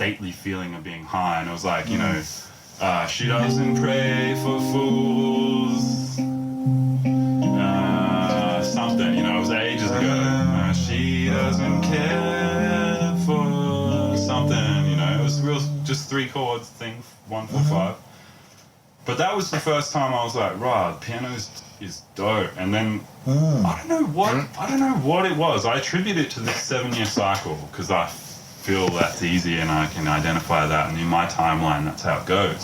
stately feeling of being high, and it was like, you know, she doesn't pray for fools, something, you know, it was ages ago. She doesn't care for something, you know, it was real, just 3 chords thing, 1, 4, 5. But that was the first time I was like, right, the piano is dope. And then I don't know what it was. I attribute it to this 7-year cycle because I feel that's easy and I can identify that, and in my timeline that's how it goes.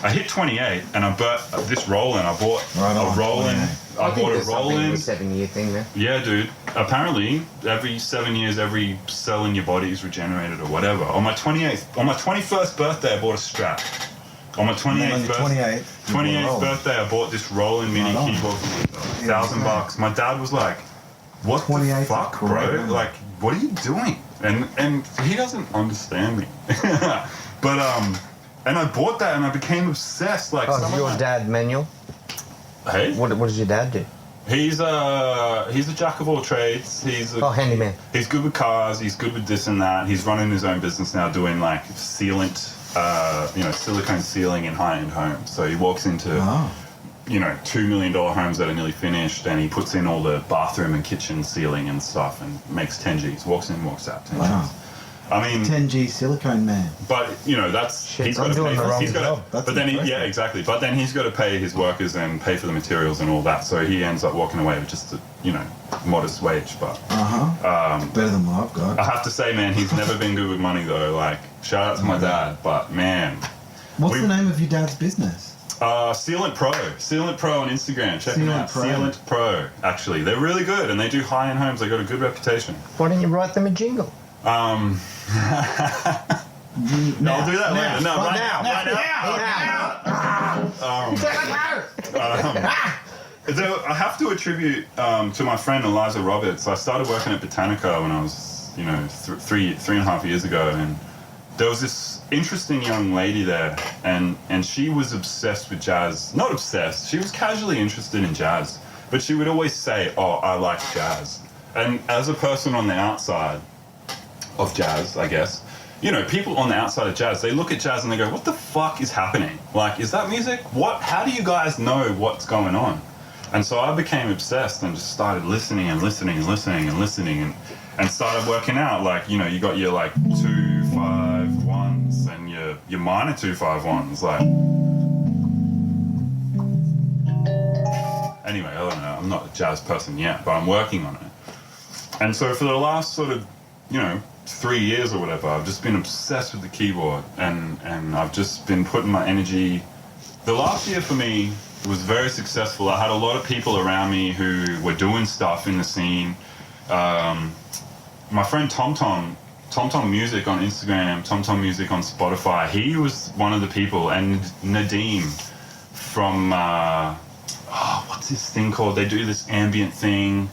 I hit 28 and I bought this Roland. I bought a Roland. I bought a Roland. 7-year thing there. Yeah, dude. Apparently, every 7 years, every cell in your body is regenerated or whatever. On my 21st birthday, I bought a Strat. On my 28th birthday, I bought this Roland Mini keyboard for $1,000. My dad was like, "What the fuck, bro? Like, what are you doing?" And he doesn't understand me. But and I bought that and I became obsessed. Like, is your dad manual? Hey, what does your dad do? He's a jack of all trades. He's a handyman. He's good with cars. He's good with this and that. He's running his own business now, doing like sealant. Silicone ceiling in high-end homes. So he walks into, $2 million homes that are nearly finished, and he puts in all the bathroom and kitchen ceiling and stuff, and makes 10 Gs. Walks in, walks out. 10 Gs. I mean, 10G silicone man. But that's he's got to pay. Exactly. But then he's got to pay his workers and pay for the materials and all that. So he ends up walking away with just a modest wage. But better than what I've got. I have to say, man, he's never been good with money though. Like, shout out to my dad. But man, what's the name of your dad's business? Sealant Pro on Instagram. Check them out. Sealant Pro. Actually, they're really good and they do high-end homes. They got a good reputation. Why don't you write them a jingle? I'll do that later. No, right now. I have to attribute to my friend Eliza Roberts. I started working at Botanica when I was, three and a half years ago, and there was this interesting young lady there, and she was obsessed with jazz. Not obsessed. She was casually interested in jazz, but she would always say, "Oh, I like jazz." And as a person on the outside of jazz, I guess, people on the outside of jazz, they look at jazz and they go, "What the fuck is happening? Like, is that music? How do you guys know what's going on?" And so I became obsessed and just started listening and started working out. Like, you got your like 2-5-1s and your minor 2-5-1s. Like, anyway, I don't know. I'm not a jazz person yet, but I'm working on it. And so for the last sort of 3 years or whatever, I've just been obsessed with the keyboard, and I've just been putting my energy. The last year for me was very successful. I had a lot of people around me who were doing stuff in the scene. My friend TomTom Music on Instagram, TomTom Music on Spotify, he was one of the people, and Nadeem from what's this thing called? They do this ambient thing,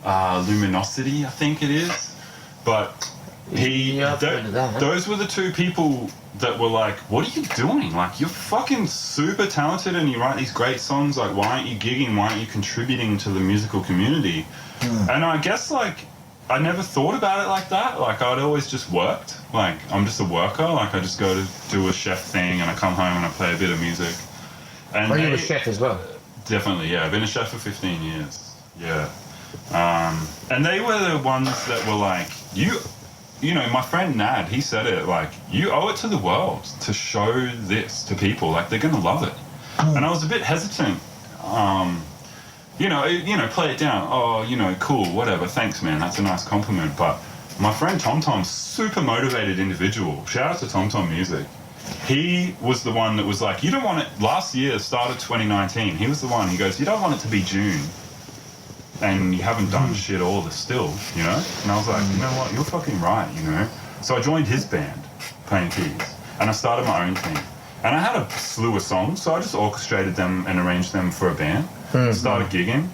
Luminosity, I think it is. But those were the two people that were like, "What are you doing? Like, you're fucking super talented and you write these great songs. Like, why aren't you gigging? Why aren't you contributing to the musical community?" And I guess, like, I never thought about it like that. Like, I'd always just worked. Like, I'm just a worker. Like, I just go to do a chef thing and I come home and I play a bit of music. And are you a chef as well? Definitely, yeah. I've been a chef for 15 years. Yeah. And they were the ones that were like, my friend Nad, he said it, like, you owe it to the world to show this to people. Like, they're going to love it. And I was a bit hesitant. Play it down. Oh, cool, whatever. Thanks, man. That's a nice compliment. But my friend TomTom's super motivated individual. Shout out to TomTom Music. He was the one that was like, you don't want it. Last year, started 2019. He was the one. He goes, you don't want it to be June. And you haven't done shit all the still, And I was like, you know what, you're fucking right, So I joined his band, playing keys, and I started my own thing. And I had a slew of songs, so I just orchestrated them and arranged them for a band. Started gigging.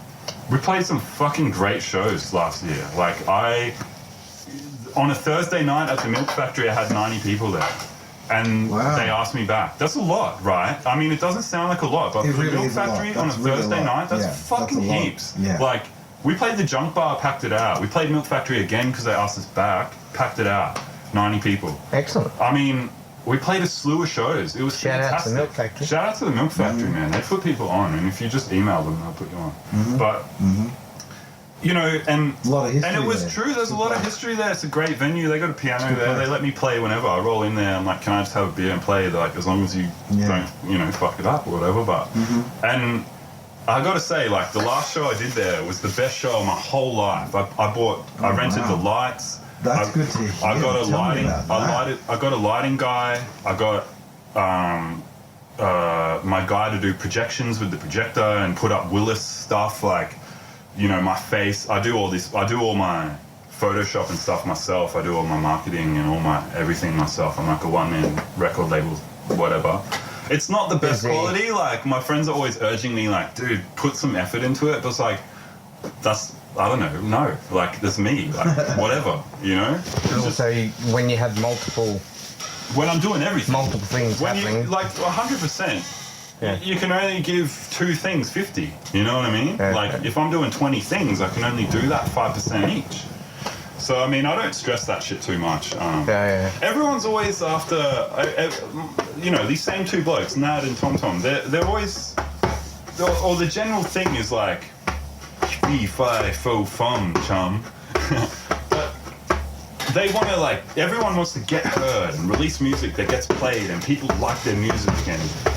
We played some fucking great shows last year. Like, on a Thursday night at the Milk Factory, I had 90 people there. And they asked me back. That's a lot, right? I mean, it doesn't sound like a lot, but for the Milk Factory on a Thursday night, that's fucking heaps. Yeah. Like, we played the Junk Bar, packed it out. We played Milk Factory again because they asked us back, packed it out. 90 people. Excellent. I mean, we played a slew of shows. It was Shout out fantastic. to the Milk Factory. Shout out to the Milk Factory, man. They put people on, and if you just email them, they'll put you on. But, you know, and A lot of history and it was there. true. There's a lot of history there. It's a great venue. They got a piano there. They let me play whenever. I roll in there. I'm like, can I just have a beer and play? They're like, as long as you don't, you know, fuck it up or whatever. But and I got to say, like, the last show I did there was the best show of my whole life. I rented the lights. That's good to hear. I got a Tell me lighting. about that. I got a lighting guy. I got my guy to do projections with the projector and put up Willis stuff, like, you know, my face. I do all this. I do all my Photoshop and stuff myself. I do all my marketing and all my everything myself. I'm like a one-man record label, whatever. It's not the best quality. Like, my friends are always urging me, like, dude, put some effort into it. But it's like, I don't know. No, like, there's me. Like, whatever, you know. And also, when you have multiple When I'm doing everything. things When happening. you, like, 100%. Yeah. You can only give 2 things 50. You know what I mean? Yeah, Like, yeah. if I'm doing 20 things, I can only do that 5% each. So, I mean, I don't stress that shit too much. Yeah. Everyone's always after, you know, these same 2 blokes, Nad and Tom Tom. They're always, or the general thing is like, fee, fi, fo, fum, chum. But they want to, like, everyone wants to get heard and release music that gets played and people like their music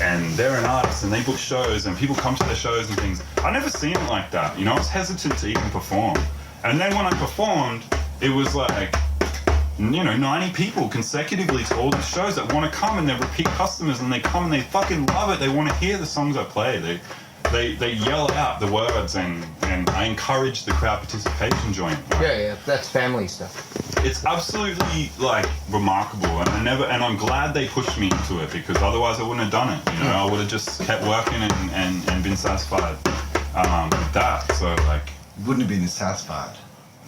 and they're an artist and they book shows and people come to their shows and things. I never seen it like that, you know. I was hesitant to even perform. And then when I performed, it was like, you know, 90 people consecutively to all these shows that want to come and they're repeat customers and they come and they fucking love it. They want to hear the songs I play. They yell out the words and I encourage the crowd participation joint. Yeah, that's family stuff. It's absolutely, like, remarkable, and I'm glad they pushed me into it, because otherwise I wouldn't have done it. You know, I would have just kept working and been satisfied with that. So, like, Wouldn't have been satisfied.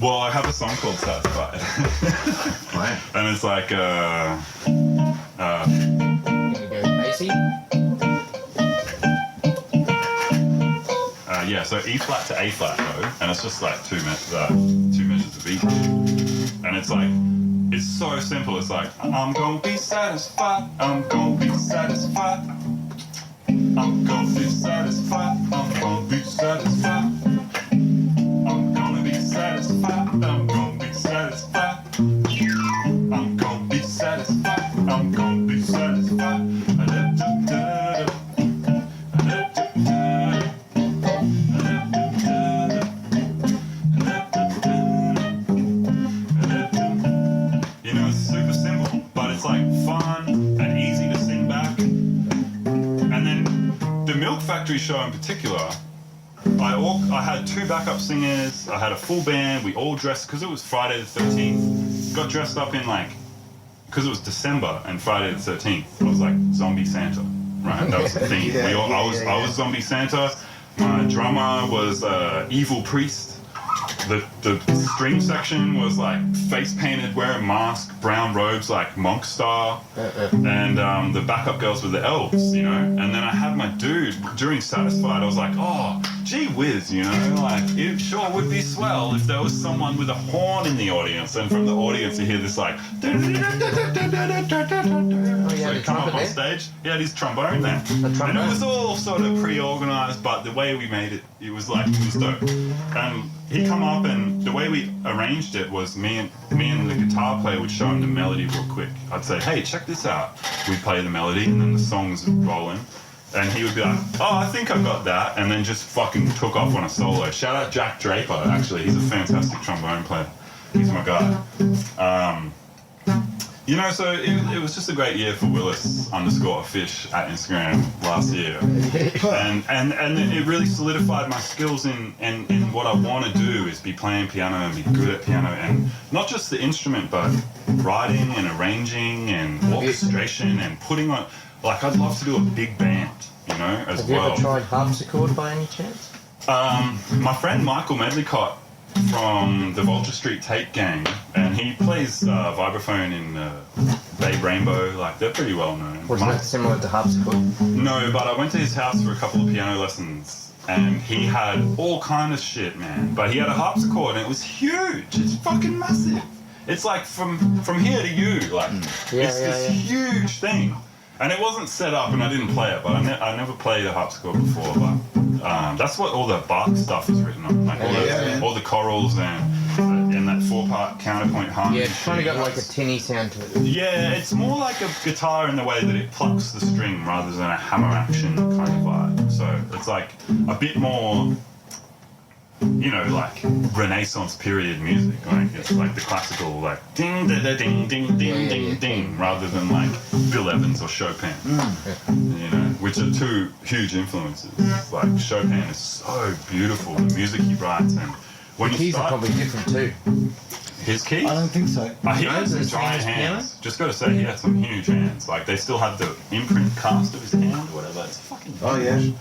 well, I have a song called Satisfied, Right. and it's like Can you go bassy? yeah, so E flat to A flat though, and it's just like 2 measures of each, and it's like, it's so simple. It's like, I'm gonna be satisfied, I'm gonna be satisfied, I'm gonna be satisfied, I'm gonna be satisfied, I'm gonna be satisfied, I'm gonna be satisfied, I'm gonna be satisfied, I'm gonna be satisfied. You know, it's super simple, but it's like fun and easy to sing back. And then the Milk Factory show in particular, I had 2 backup singers, I had a full band, we all dressed, because it was Friday the 13th, got dressed up in, like, because it was December and Friday the 13th, I was like Zombie Santa, right? That was the theme. I was Zombie Santa, my drummer was Evil Priest. The string section was like face painted, wearing mask, brown robes like monk style, and the backup girls were the elves, you know. And then I had my dude during Satisfied. I was like, oh, gee whiz, you know, like it sure would be swell if there was someone with a horn in the audience, and from the audience you hear this like. So he come up on stage. He had his trombone there, and it was all sort of pre-organized, but the way we made it, it was dope. And he come up, and the way we arranged it was me and the guitar player would show him the melody real quick. I'd say, hey, check this out. We'd play the melody, and then the songs would roll in. And he would be like, oh, I think I've got that, and then just fucking took off on a solo. Shout out Jack Draper, actually. He's a fantastic trombone player. He's my guy. You know, so it was just a great year for Willis_fish at Instagram last year. And it really solidified my skills in what I want to do is be playing piano and be good at piano, and not just the instrument, but writing and arranging and orchestration and putting on, like, I'd love to do a big band, you know, as Have well. you ever tried harpsichord by any chance? My friend Michael Medlicott from the Vulture Street Tape Gang, and he plays vibraphone in Bay Rainbow. Like, they're pretty well known. Wasn't that similar to harpsichord? No, but I went to his house for a couple of piano lessons, and he had all kind of shit, man. But he had a harpsichord, and it was huge. It's fucking massive. it's like from here to you, like it's this huge thing. And it wasn't set up, and I didn't play it, but I never played a harpsichord before. But that's what all the Bach stuff is written on, like all the chorals and that 4-part counterpoint harmony. Yeah, it's kind of got like a tinny sound to it. Yeah, it's more like a guitar in the way that it plucks the string rather than a hammer action kind of vibe. So it's like a bit more, you know, like Renaissance period music. Like it's like the classical, like ding da da ding ding ding ding ding, rather than like Bill Evans or Chopin. You know, which are two huge influences. Like Chopin is so beautiful, the music he writes, and when The keys are probably different too. His keys? I don't think so. He had some the same giant as piano? hands. Just got to say, he had some huge hands. Like they still have the imprint cast of his hand or whatever. It's fucking. Oh yeah.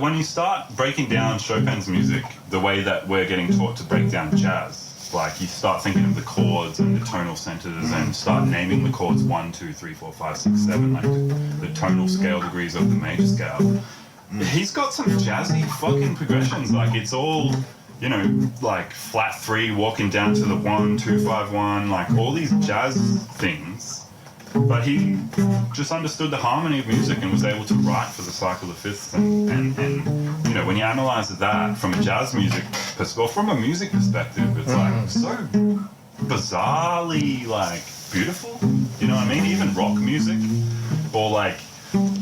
When you start breaking down Chopin's music, the way that we're getting taught to break down jazz, like you start thinking of the chords and the tonal centers and start naming the chords 1, 2, 3, 4, 5, 6, 7, like the tonal scale degrees of the major scale. He's got some jazzy fucking progressions. Like it's all, you know, like flat 3 walking down to the 1, 2, 5, 1, like all these jazz things. But he just understood the harmony of music and was able to write for the cycle of fifths. And you know, when you analyze that from a jazz music or from a music perspective, it's like so bizarrely like beautiful. You know what I mean? Even rock music or like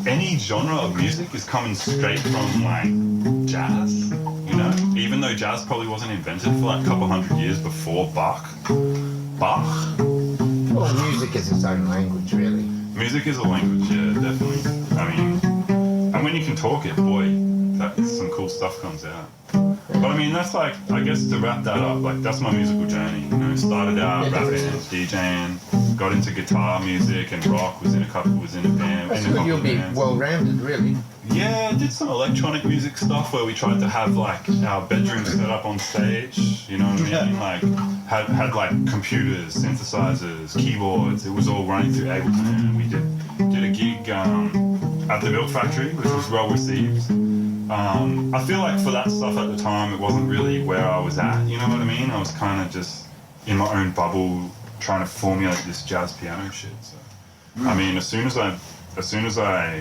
any genre of music is coming straight from like jazz. You know, even though jazz probably wasn't invented for like a couple hundred years before Bach. Well, music is its own language, really. Music is a language, yeah, definitely. I mean, and when you can talk it, boy, some cool stuff comes out. But I mean, that's like, I guess to wrap that up, like that's my musical journey. You know, started out rapping, DJing, got into guitar music and rock. Was in a band. That's good. You'll be well-rounded, really. Yeah, I did some electronic music stuff where we tried to have like our bedroom set up on stage. You know what I mean? Like had like computers, synthesizers, keyboards. It was all running through Ableton, and we did a gig at the Milk Factory, which was well received. I feel like for that stuff at the time, it wasn't really where I was at. You know what I mean? I was kind of just in my own bubble, trying to formulate this jazz piano shit. So, I mean, as soon as I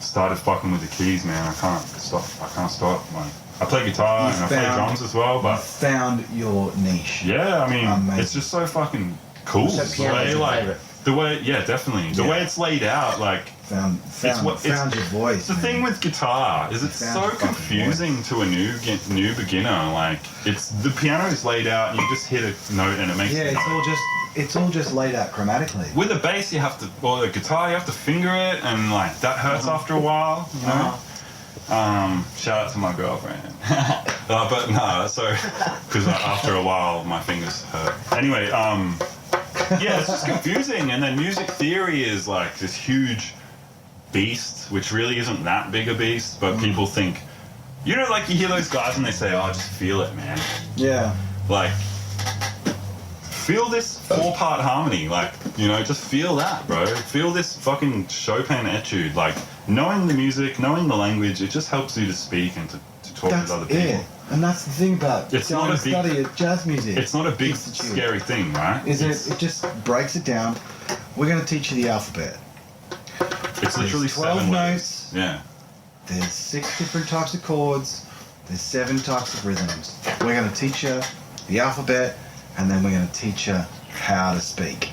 started fucking with the keys, man, I can't stop. Like, I play guitar and I play drums as well, but found your niche. Yeah, I mean, amazing. It's just so fucking cool. So piano's your favourite? The way, yeah, definitely. The way it's laid out, like found your voice. The thing with guitar is it's so confusing to a new beginner. Like it's the piano is laid out and you just hit a note and it makes a note. It's all just laid out chromatically. With the bass you have to, or the guitar you have to finger it, and like that hurts after a while, you know. Shout out to my girlfriend. But no, so because after a while my fingers hurt. Anyway, yeah, it's just confusing. And then music theory is like this huge beast, which really isn't that big a beast, but people think, you know, like you hear those guys and they say, oh, just feel it, man. Yeah. Like, feel this 4-part harmony, like, you know, just feel that, bro. Feel this fucking Chopin etude. Like, knowing the music, knowing the language, it just helps you to speak and to talk with other people. It. And that's the thing about study at jazz music. It's not a big, scary thing, right? It just breaks it down. We're going to teach you the alphabet. It's literally 12 notes. Yeah. There's 6 different types of chords. There's 7 types of rhythms. We're going to teach you the alphabet, and then we're going to teach you how to speak.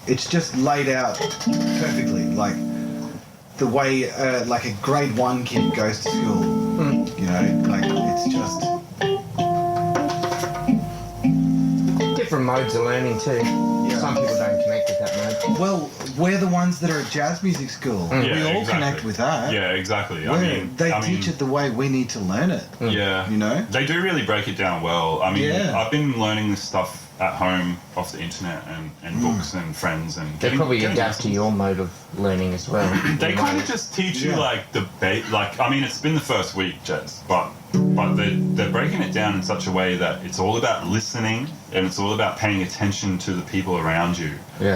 It's just laid out perfectly, like the way like a grade 1 kid goes to school. You know, like it's just different modes of learning too. Yeah. Some people don't connect with that mode. Well, we're the ones that are at jazz music school. Yeah, we all connect with that. Yeah, exactly. They teach it the way we need to learn it. Yeah. You know? They do really break it down well. I mean, I've been learning this stuff at home off the internet and books and friends. And they probably adapt to your mode of learning as well. They kind of just teach you like the like, I mean, it's been the first week, Jez, but they're breaking it down in such a way that it's all about listening and it's all about paying attention to the people around you,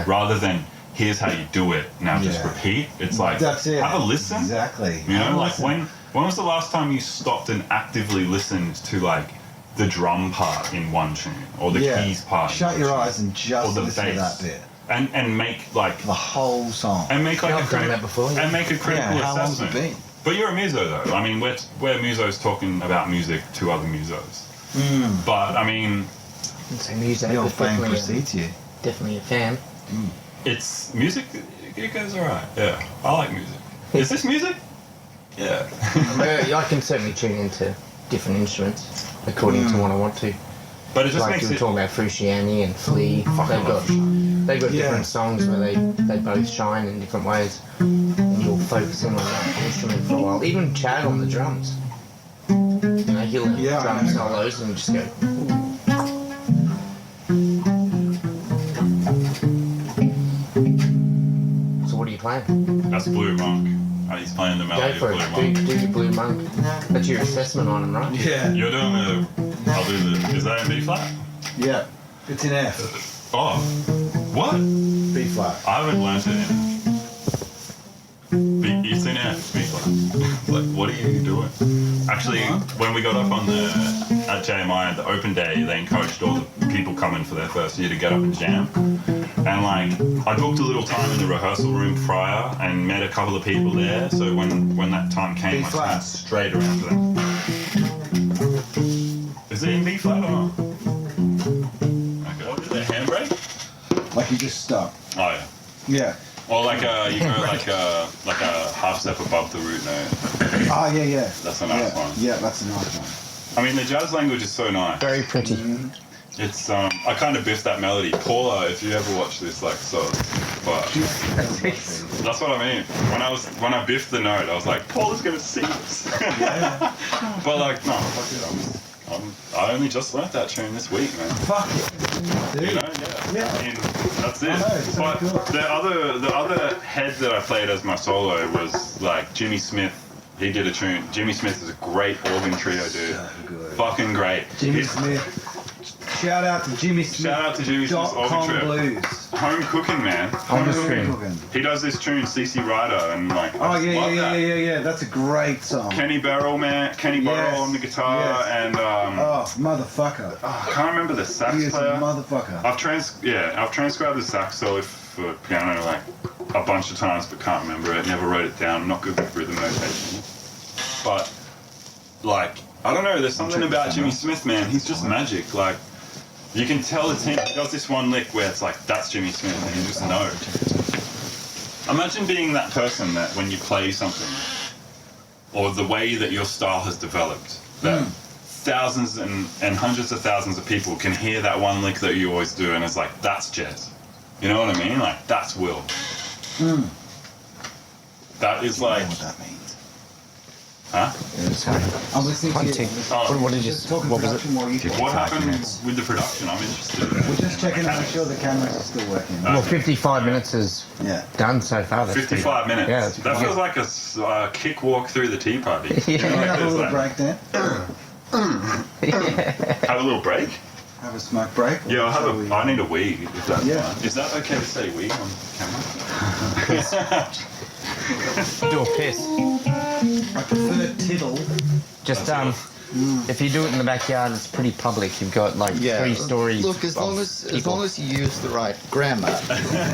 rather than here's how you do it, now just repeat. It's like, that's it. Have a listen. Exactly. You know, like when was the last time you stopped and actively listened to like the drum part in one tune or the keys part. Shut your eyes and just or the listen bass. to that bit. And make like The whole song. and make like I've done that before. and make a critical Yeah, how long's it assessment. been? But you're a muso though. I mean, we're musos talking about music to other musos. But I mean, I'd say music. Your but fame definitely, precedes you. definitely a fan. it's music. It goes alright. Yeah, I like music. Is this music? Yeah. I can certainly tune into different instruments according to what I want to. But it just Like makes you were it. talking about Frusciante and Flea. They've got different songs where they both shine in different ways. And you'll focus in on that instrument for a while. Even Chad on the drums. You know, he'll have drum solos and just go. So what are you playing? That's Blue Monk. He's playing the melody Go for of Blue it. Monk. Do your Blue Monk. That's your assessment on him, right? Yeah. You're doing the. I'll do the. Is that in B flat? Yeah. It's in F. Oh, what? B flat. I haven't learnt it in. It's in F, B flat. Like, what are you doing? Actually, when we got up on at JMI, the open day, they encouraged all the people coming for their first year to get up and jam. And like, I booked a little time in the rehearsal room prior and met a couple of people there. So when that time came, B I flat. turned straight around to them. Is it in B flat or not? Okay, what is it? Handbrake? Like you just stop. Oh yeah. Yeah. Or like you go like a half step above the root note. Oh, yeah. That's a nice one. Yeah, that's a nice one. I mean, the jazz language is so nice. Very pretty. It's I kind of biffed that melody. Paula, if you ever watch this, like so, but that's what I mean. When I biffed the note, I was like, Paula's gonna sing this. But like, no, fuck it. I only just learnt that tune this week, man. Fuck it. Dude. You know, yeah. Yeah. I mean, that's it. I know, it's so but cool. the other head that I played as my solo was like Jimmy Smith. He did a tune. Jimmy Smith is a great organ trio dude. So good. Fucking great. Jimmy Smith. Shout out to Jimmy Smith. Shout out to Jimmy Smith's organ trio. Blues. Home cooking, man. On the Home screen. cooking. He does this tune, CC Rider, and like, Oh, I just love that. yeah. That's a great song. Kenny Burrell, man. Kenny Burrell on the guitar, Yes. and Oh, motherfucker. I can't remember the sax He is a player. motherfucker. I've transcribed the sax solo for piano like a bunch of times, but can't remember it. Never wrote it down. I'm not good with rhythm notation. But like, I don't know. There's something about Jimmy Smith, man. He's just magic. Like, you can tell it's him. He does this one lick where it's like, that's Jimmy Smith, and you just know. Imagine being that person that when you play something, or the way that your style has developed, that thousands and hundreds of thousands of people can hear that one lick that you always do, and it's like, that's Jez. You know what I mean? Like, that's Will. That is I like, know what that means. huh? I'm listening to you. Oh, What did you? Just talking What was it? production while you talk. what happened with the production? I'm interested. We're just checking to make sure the cameras are still working. Well, 55 minutes is Yeah. done so far. That's 55 minutes. Yeah, that's that feels like a kick walk through the tea party. You know, Can we like have a there's little like- break there? Have a little break? Have a smoke break? Yeah, Shall we- I need a wee, if that's Yeah. fine. Is that okay to say wee on camera? Do a piss. I prefer tittle. Just if you do it in the backyard, it's pretty public. You've got like 3 stories. Look, as long as you use the right grammar,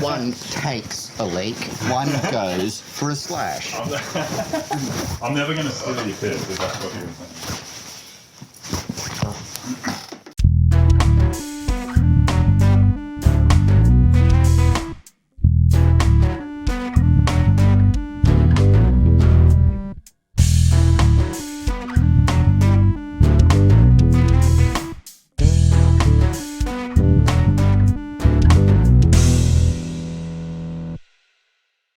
one takes a leak, one goes for a slash. I'm never going to steal your piss if that's what you were saying.